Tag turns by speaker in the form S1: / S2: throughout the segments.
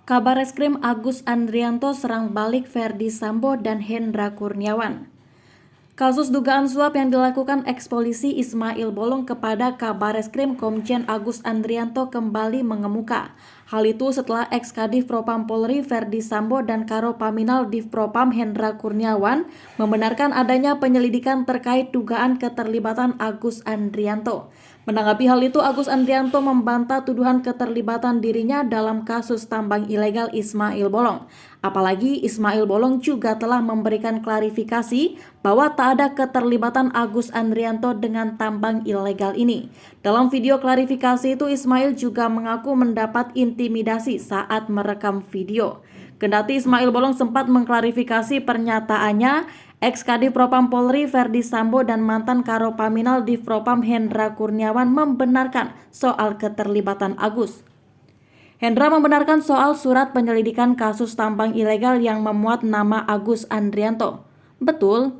S1: Kabareskrim Agus Andrianto serang balik Verdi Sambo dan Hendra Kurniawan. Kasus dugaan suap yang dilakukan eks-polisi Ismail Bolong kepada Kabareskrim Komjen Agus Andrianto kembali mengemuka. Hal itu setelah eks-Kadif Propam Polri Verdi Sambo dan Karo Paminal Divpropam Hendra Kurniawan membenarkan adanya penyelidikan terkait dugaan keterlibatan Agus Andrianto. Menanggapi hal itu, Agus Andrianto membantah tuduhan keterlibatan dirinya dalam kasus tambang ilegal Ismail Bolong. Apalagi Ismail Bolong juga telah memberikan klarifikasi bahwa tak ada keterlibatan Agus Andrianto dengan tambang ilegal ini. Dalam video klarifikasi itu, Ismail juga mengaku mendapat intimidasi saat merekam video. Kendati Ismail Bolong sempat mengklarifikasi pernyataannya, eks-Kadif Propam Polri Verdi Sambo dan mantan Karo Paminal Divpropam Hendra Kurniawan membenarkan soal keterlibatan Agus. Hendra membenarkan soal surat penyelidikan kasus tambang ilegal yang memuat nama Agus Andrianto. Betul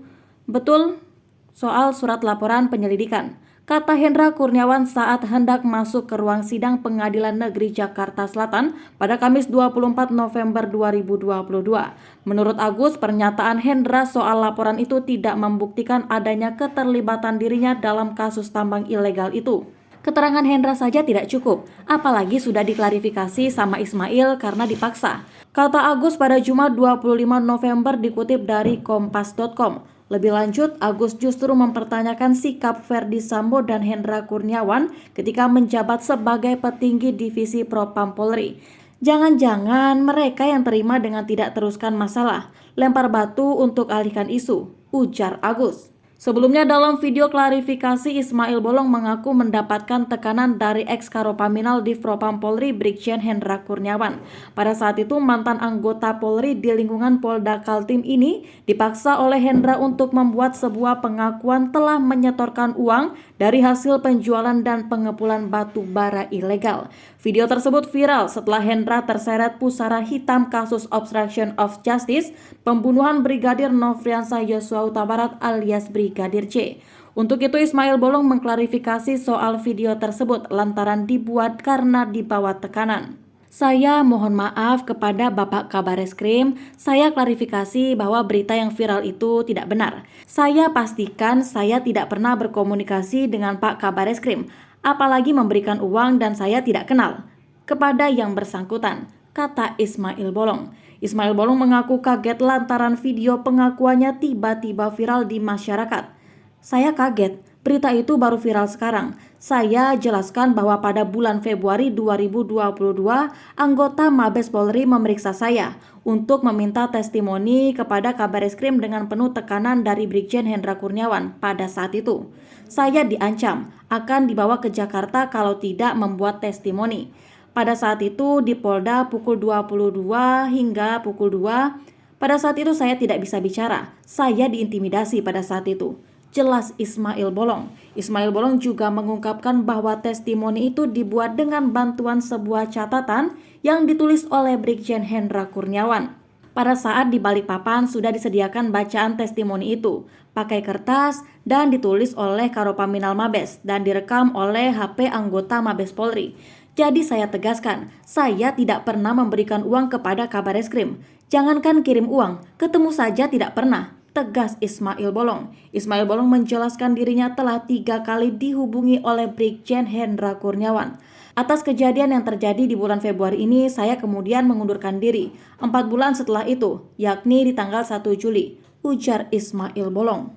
S1: soal surat laporan penyelidikan, kata Hendra Kurniawan saat hendak masuk ke ruang sidang Pengadilan Negeri Jakarta Selatan pada Kamis 24 November 2022. Menurut Agus, pernyataan Hendra soal laporan itu tidak membuktikan adanya keterlibatan dirinya dalam kasus tambang ilegal itu. Keterangan Hendra saja tidak cukup, apalagi sudah diklarifikasi sama Ismail karena dipaksa. Kata Agus pada Jumat 25 November dikutip dari kompas.com. Lebih lanjut, Agus justru mempertanyakan sikap Verdi Sambo dan Hendra Kurniawan ketika menjabat sebagai petinggi divisi Propam Polri. Jangan-jangan mereka yang terima dengan tidak teruskan masalah, lempar batu untuk alihkan isu, ujar Agus. Sebelumnya dalam video klarifikasi, Ismail Bolong mengaku mendapatkan tekanan dari eks-Karo Paminal Divpropam Polri Brigjen Hendra Kurniawan. Pada saat itu mantan anggota Polri di lingkungan Polda Kaltim ini dipaksa oleh Hendra untuk membuat sebuah pengakuan telah menyetorkan uang dari hasil penjualan dan pengepulan batu bara ilegal. Video tersebut viral setelah Hendra terseret pusara hitam kasus obstruction of justice pembunuhan Brigadir Nofriansah Yosua Huta Barat alias Brigadir C. Untuk itu Ismail Bolong mengklarifikasi soal video tersebut lantaran dibuat karena dibawa tekanan. Saya mohon maaf kepada Bapak Kabareskrim, saya klarifikasi bahwa berita yang viral itu tidak benar. Saya pastikan saya tidak pernah berkomunikasi dengan Pak Kabareskrim, apalagi memberikan uang dan saya tidak kenal kepada yang bersangkutan, kata Ismail Bolong. Ismail Bolong mengaku kaget lantaran video pengakuannya tiba-tiba viral di masyarakat. Saya kaget, berita itu baru viral sekarang. Saya jelaskan bahwa pada bulan Februari 2022, anggota Mabes Polri memeriksa saya untuk meminta testimoni kepada Kabareskrim dengan penuh tekanan dari Brigjen Hendra Kurniawan pada saat itu. Saya diancam akan dibawa ke Jakarta kalau tidak membuat testimoni. Pada saat itu di Polda pukul 22 hingga pukul 2. Pada saat itu saya tidak bisa bicara. Saya diintimidasi pada saat itu. Jelas Ismail Bolong. Ismail Bolong juga mengungkapkan bahwa testimoni itu dibuat dengan bantuan sebuah catatan yang ditulis oleh Brigjen Hendra Kurniawan. Pada saat di Balikpapan sudah disediakan bacaan testimoni itu, pakai kertas dan ditulis oleh Karo Paminal Mabes dan direkam oleh HP anggota Mabes Polri. Jadi saya tegaskan, saya tidak pernah memberikan uang kepada Kabareskrim. Jangankan kirim uang, ketemu saja tidak pernah. Tegas Ismail Bolong. Ismail Bolong menjelaskan dirinya telah 3 kali dihubungi oleh Brigjen Hendra Kurniawan. Atas kejadian yang terjadi di bulan Februari ini, saya kemudian mengundurkan diri 4 bulan setelah itu, yakni di tanggal 1 Juli, ujar Ismail Bolong.